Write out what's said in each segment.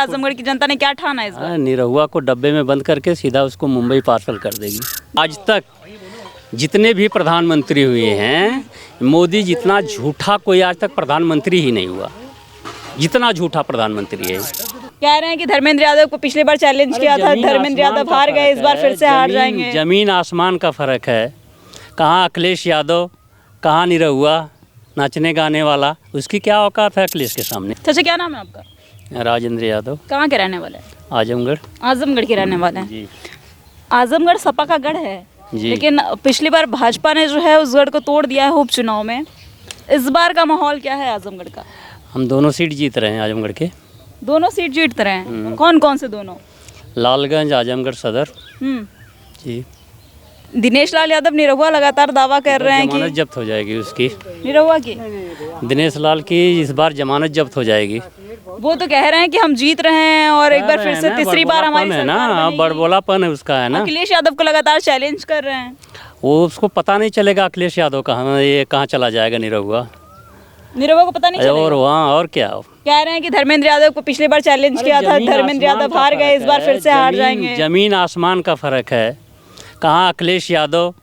आजमगढ़ की जनता ने क्या ठाना है इस बार? निरहुआ को डब्बे में बंद करके सीधा उसको मुंबई पार्सल कर देगी। आज तक जितने भी प्रधानमंत्री हुए हैं, मोदी जितना झूठा कोई आज तक प्रधानमंत्री ही नहीं हुआ, जितना झूठा प्रधानमंत्री है। कह रहे हैं कि धर्मेंद्र यादव को पिछली बार चैलेंज किया था, धर्मेंद्र यादव हार गए, इस बार फिर से हार जाएंगे। जमीन आसमान का फर्क है। कहाँ अखिलेश यादव, कहाँ निरहुआ नाचने गाने वाला, उसकी क्या औकात है अखिलेश के सामने। चाचा क्या नाम है आपका? राजेंद्र यादव। कहाँ के रहने वाले हैं? आजमगढ़। आजमगढ़ के रहने वाले हैं जी। आजमगढ़ सपा का गढ़ है जी। लेकिन पिछली बार भाजपा ने जो है उस गढ़ को तोड़ दिया है उपचुनाव में। इस बार का माहौल क्या है आजमगढ़ का? हम दोनों सीट जीत रहे हैं आजमगढ़ के। दोनों सीट जीत रहे हैं? कौन कौन से दोनों? लालगंज, आजमगढ़ सदर। जी। दिनेश लाल यादव निरहुआ लगातार दावा कर रहे हैं कि जमानत जब्त हो जाएगी उसकी। निरहुआ की? दिनेश लाल की इस बार जमानत जब्त हो जाएगी। वो तो कह रहे हैं कि हम जीत रहे हैं और एक बार फिर से तीसरी बार हमारी है सरकार ना, बनेगी। बड़बोलापन है उसका, है ना। अखिलेश यादव को लगातार चैलेंज कर रहे हैं। वो उसको पता नहीं चलेगा अखिलेश यादव कहाँ, ये कहाँ चला जाएगा निरहुआ। निरहुआ को पता नहीं और चलेगा। वहाँ और क्या। कह रहे हैं कि धर्मेंद्र यादव को पिछली बार चैलेंज किया था, धर्मेंद्र यादव हार गए, इस बार फिर से हार जाएंगे। जमीन आसमान का फर्क है। कहाँ अखिलेश यादव,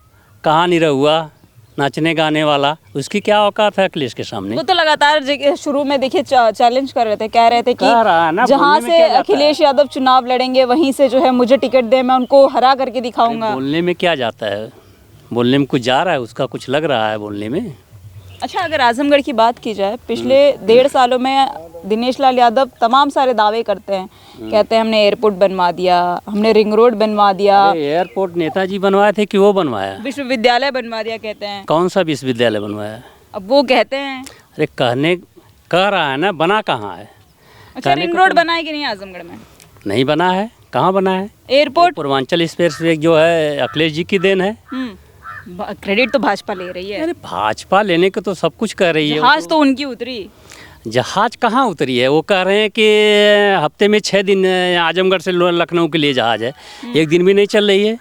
कहाँ निरहुआ नाचने गाने वाला, उसकी क्या औकात है अखिलेश के सामने। वो तो लगातार शुरू में देखिए चैलेंज कर रहे थे, कह रहे थे कि ना, जहाँ से अखिलेश यादव चुनाव लड़ेंगे वहीं से जो है मुझे टिकट दे, मैं उनको हरा करके दिखाऊंगा। बोलने में क्या जाता है, बोलने में कुछ जा रहा है, उसका कुछ लग रहा है बोलने में। अच्छा, अगर आजमगढ़ की बात की जाए, पिछले 1.5 सालों में दिनेश लाल यादव तमाम सारे दावे करते हैं। कहते हैं हमने एयरपोर्ट बनवा दिया, हमने रिंग रोड बनवा दिया। एयरपोर्ट नेताजी बनवाए थे कि वो बनवाया? विश्वविद्यालय बनवा दिया कहते हैं। कौन सा विश्वविद्यालय बनवाया? अब वो कहते हैं। अरे कह रहा है ना, बना कहाँ है? अच्छा, रिंग रोड बना है कि नहीं आजमगढ़ में? नहीं बना है। कहाँ बना है? एयरपोर्ट पूर्वांचल एक्सप्रेसवे जो है अखिलेश जी की देन है। क्रेडिट तो भाजपा ले रही है। अरे भाजपा लेने को तो सब कुछ कर रही है। जहाज तो उनकी उतरी। जहाज कहाँ उतरी है? वो कह रहे हैं कि हफ्ते में 6 दिन आजमगढ़ से लखनऊ के लिए जहाज है। एक दिन भी नहीं चल रही है।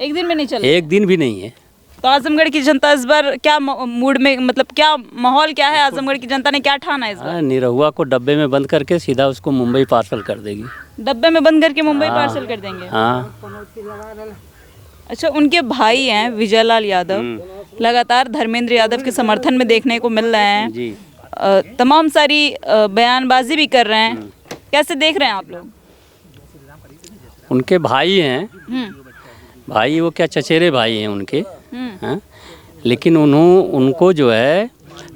एक दिन में नहीं चल? एक दिन भी नहीं है। तो आजमगढ़ की जनता इस बार क्या मूड में, मतलब क्या माहौल क्या है? आजमगढ़ की जनता ने क्या ठाना है इस बार? निरहुआ को डब्बे में बंद करके सीधा उसको मुंबई पार्सल कर देगी। डब्बे में बंद करके मुंबई पार्सल कर देंगे? हाँ। अच्छा, उनके भाई हैं विजयलाल यादव, लगातार धर्मेंद्र यादव के समर्थन में देखने को मिल रहे हैं जी। तमाम सारी बयानबाजी भी कर रहे हैं। कैसे देख रहे हैं आप लोग? उनके भाई हैं। भाई वो क्या चचेरे भाई हैं उनके। हाँ? लेकिन उनको जो है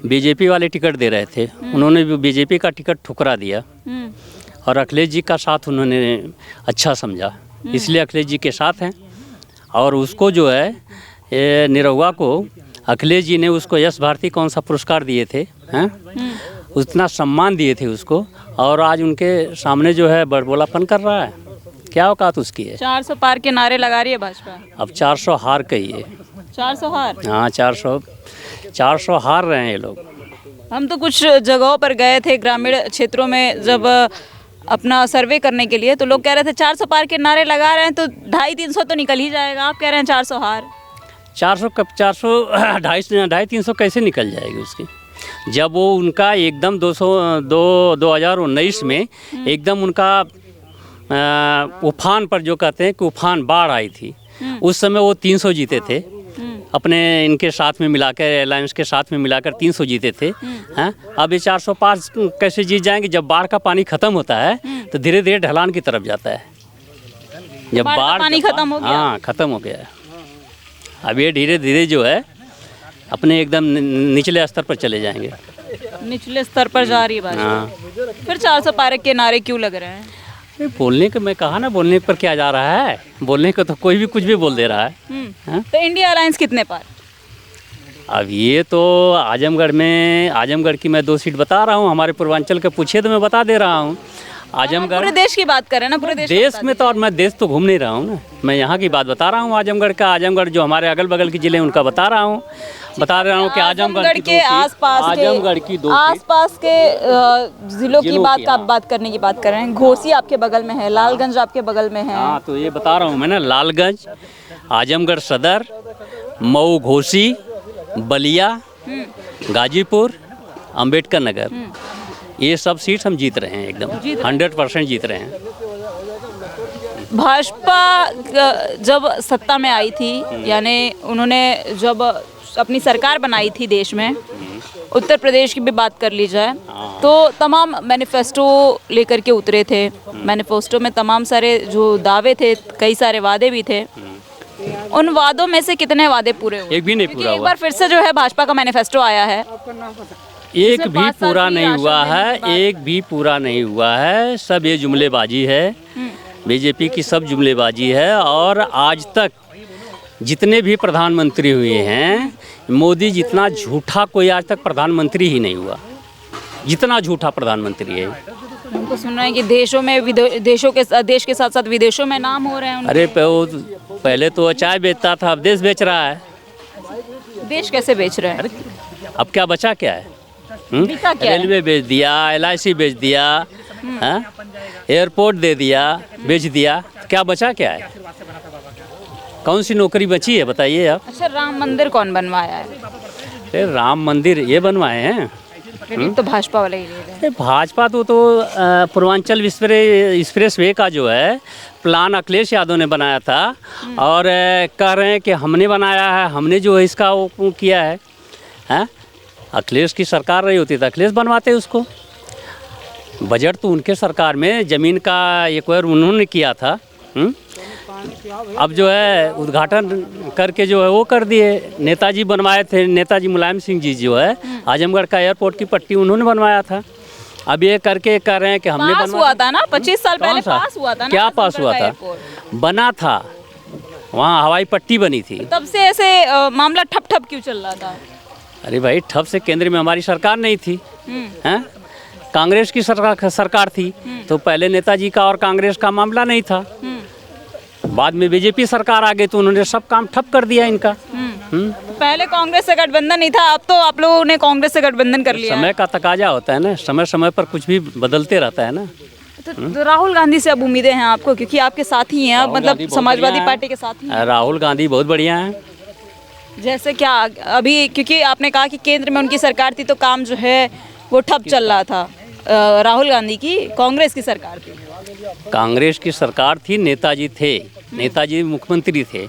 बीजेपी वाले टिकट दे रहे थे, उन्होंने बीजेपी का टिकट ठुकरा दिया और अखिलेश जी का साथ उन्होंने अच्छा समझा, इसलिए अखिलेश जी के साथ हैं। और उसको जो है निरहुआ को अखिलेश जी ने उसको यश भारती कौन सा पुरस्कार दिए थे, हैं? उतना सम्मान दिए थे उसको, और आज उनके सामने जो है बड़बोलापन कर रहा है। क्या औकात उसकी है? 400 पार के नारे लगा रही है भाजपा। अब 400 हार गई है। 400 हार? हाँ, 400 हार रहे हैं ये लोग। हम तो कुछ जगहों पर गए थे ग्रामीण क्षेत्रों में जब अपना सर्वे करने के लिए, तो लोग कह रहे थे 400 पार के नारे लगा रहे हैं तो 250-300 तो निकल ही जाएगा। आप कह रहे हैं 400 हार। 400 250-300 कैसे निकल जाएगी उसकी? जब वो उनका एकदम 2019 में एकदम उनका उफान पर, जो कहते हैं कि उफान बाढ़ आई थी, उस समय वो 300 जीते थे अपने इनके साथ में मिलाकर, अलायंस के साथ में मिलाकर 300 जीते थे। हैं? अब ये 400 पार कैसे जीत जाएंगे? जब बाढ़ का पानी खत्म होता है तो धीरे धीरे ढलान की तरफ जाता है। जब बाढ़ पानी खत्म हो गया, हाँ खत्म हो गया, अब ये धीरे धीरे जो है अपने एकदम निचले स्तर पर चले जाएंगे। निचले स्तर पर जा रही है बात। हाँ। फिर 400 पार के नारे क्यों लग रहे हैं? बोलने का मैं कहा ना, बोलने पर क्या जा रहा है? बोलने का तो कोई भी कुछ भी बोल दे रहा है। तो इंडिया अलायंस कितने पार? अब ये तो आजमगढ़ की मैं 2 सीट बता रहा हूँ। हमारे पूर्वांचल के पूछे तो मैं बता दे रहा हूँ। आजमगढ़ पूरे देश की बात कर रहे हैं ना, पूरे देश में तो, और मैं देश तो घूम नहीं रहा हूँ ना, मैं यहाँ की बात बता रहा हूँ आजमगढ़ का। आजमगढ़ जो हमारे अगल बगल के ज़िले उनका बता रहा हूँ कि आजमगढ़ के आसपास के जिलों की बात करने की बात कर रहे हैं। घोसी आपके बगल में है, लालगंज आपके बगल में है। हाँ, तो ये बता रहा हूँ मैं ना, लालगंज, आजमगढ़ सदर, मऊ, घोसी, बलिया, गाजीपुर, अंबेडकर नगर, ये सब सीट हम जीत रहे हैं, एकदम 100% जीत रहे हैं। भाजपा जब सत्ता में आई थी, यानी उन्होंने जब अपनी सरकार बनाई थी देश में, उत्तर प्रदेश की भी बात कर ली जाए तो तमाम मैनिफेस्टो लेकर के उतरे थे। मैनिफेस्टो में तमाम सारे जो दावे थे, कई सारे वादे भी थे। उन वादों में से कितने वादे पूरे हुए? एक भी नहीं पूरा एक हुआ। बार फिर से जो है भाजपा का मैनिफेस्टो आया है, एक भी पूरा नहीं हुआ है, एक भी पूरा नहीं हुआ है। सब ये जुमलेबाजी है, बीजेपी की सब जुमलेबाजी है। और आज तक जितने भी प्रधानमंत्री हुए हैं, मोदी जितना झूठा कोई आज तक प्रधानमंत्री ही नहीं हुआ, जितना झूठा प्रधानमंत्री है। हमको सुन रहे हैं कि देश के साथ साथ विदेशों में नाम हो रहे हैं उनके। अरे पहले तो वो चाय बेचता था, अब देश बेच रहा है। देश कैसे बेच रहे हैं? अब क्या बचा क्या है? बिका क्या है? रेलवे बेच दिया, LIC बेच दिया, एयरपोर्ट दे दिया, बेच दिया, क्या बचा क्या है? कौन सी नौकरी बची है बताइए आप? अच्छा, राम मंदिर कौन बनवाया है? अरे राम मंदिर ये बनवाए हैं, क्रेडिट तो भाजपा वाले ही ले रहे हैं। भाजपा तो पूर्वांचल एक्सप्रेस वे का जो है प्लान अखिलेश यादव ने बनाया था, और कह रहे हैं कि हमने बनाया है, हमने जो है इसका वो किया है। हैं? अखिलेश की सरकार रही होती तो अखिलेश बनवाते उसको। बजट तो उनके सरकार में ज़मीन का एक्वायर उन्होंने किया था। अब जो है उद्घाटन करके जो है वो कर दिए। नेताजी बनवाए थे, नेताजी मुलायम सिंह जी जो है आजमगढ़ का एयरपोर्ट की पट्टी उन्होंने बनवाया था। अब ये करके कह रहे हैं कि हमने पास हुआ था ना, 25 साल पहले पास हुआ था ना। क्या पास हुआ था? बना था, वहाँ हवाई पट्टी बनी थी। तब से ऐसे मामला ठप क्यों चल रहा था? अरे भाई, ठप से केंद्र में हमारी सरकार नहीं थी, हैं? कांग्रेस की सरकार थी, तो पहले नेताजी का और कांग्रेस का मामला नहीं था। बाद में बीजेपी सरकार आ गई तो उन्होंने सब काम ठप कर दिया इनका। पहले कांग्रेस से गठबंधन नहीं था, अब तो आप लोगों ने कांग्रेस से गठबंधन कर लिया। समय का तकाजा होता है ना, समय समय पर कुछ भी बदलते रहता है ना। तो राहुल गांधी से अब उम्मीदें हैं आपको, क्योंकि आपके साथ ही हैं, मतलब समाजवादी पार्टी के साथ ही हैं। राहुल गांधी बहुत बढ़िया हैं। जैसे क्या अभी, क्योंकि आपने कहा कि केंद्र में उनकी सरकार थी तो काम जो है वो ठप चल रहा था। राहुल गांधी की कांग्रेस की सरकार थी। कांग्रेस की सरकार थी, नेताजी थे, नेताजी मुख्यमंत्री थे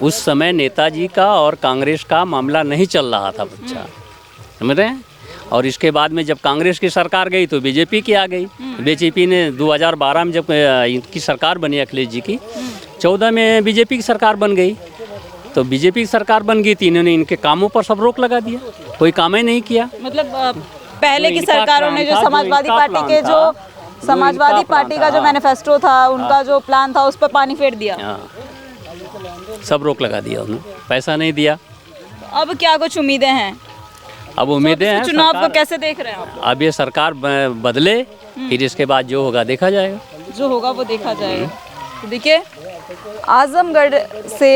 उस समय। नेताजी का और कांग्रेस का मामला नहीं चल रहा था, बच्चा समझ रहे हैं। और इसके बाद में जब कांग्रेस की सरकार गई तो बीजेपी की आ गई। बीजेपी ने 2012 में जब इनकी सरकार बनी अखिलेश जी की, 14 में बीजेपी की सरकार बन गई। तो बीजेपी की सरकार बन गई थी, इन्होंने इनके कामों पर सब रोक लगा दिया, कोई काम ही नहीं किया। मतलब पहले की सरकारों ने जो समाजवादी पार्टी के जो समाजवादी पार्टी का जो मैनिफेस्टो था, उनका जो प्लान था, उस पर पानी फेर दिया, सब रोक लगा दिया उन्होंने, पैसा नहीं दिया। अब क्या कुछ उम्मीदें हैं? अब उम्मीदें हैं, चुनाव को कैसे देख रहे हैं आप? अब ये सरकार बदले, फिर इसके बाद जो होगा देखा जाएगा। जो होगा वो देखा जाएगा। तो देखिए, आजमगढ़ से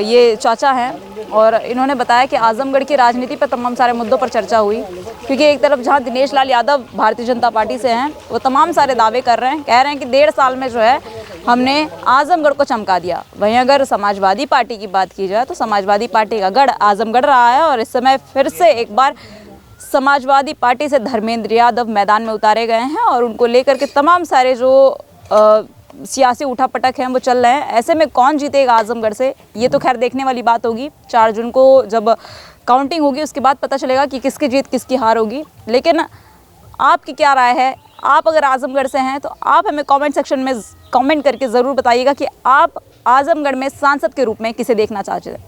ये चाचा हैं और इन्होंने बताया कि आजमगढ़ की राजनीति पर तमाम सारे मुद्दों पर चर्चा हुई, क्योंकि एक तरफ जहां दिनेश लाल यादव भारतीय जनता पार्टी से हैं, वो तमाम सारे दावे कर रहे हैं, कह रहे हैं कि 1.5 साल में जो है हमने आजमगढ़ को चमका दिया। वहीं अगर समाजवादी पार्टी की बात की जाए तो समाजवादी पार्टी का गढ़ आजमगढ़ रहा है, और इस समय फिर से एक बार समाजवादी पार्टी से धर्मेंद्र यादव मैदान में उतारे गए हैं और उनको लेकर के तमाम सारे जो सियासी उठापटक हैं वो चल रहे हैं। ऐसे में कौन जीतेगा आजमगढ़ से, ये तो खैर देखने वाली बात होगी। 4 जून को जब काउंटिंग होगी उसके बाद पता चलेगा कि किसकी जीत किसकी हार होगी। लेकिन आपकी क्या राय है? आप अगर आजमगढ़ से हैं तो आप हमें कमेंट सेक्शन में कमेंट करके ज़रूर बताइएगा कि आप आजमगढ़ में सांसद के रूप में किसे देखना चाहते हैं।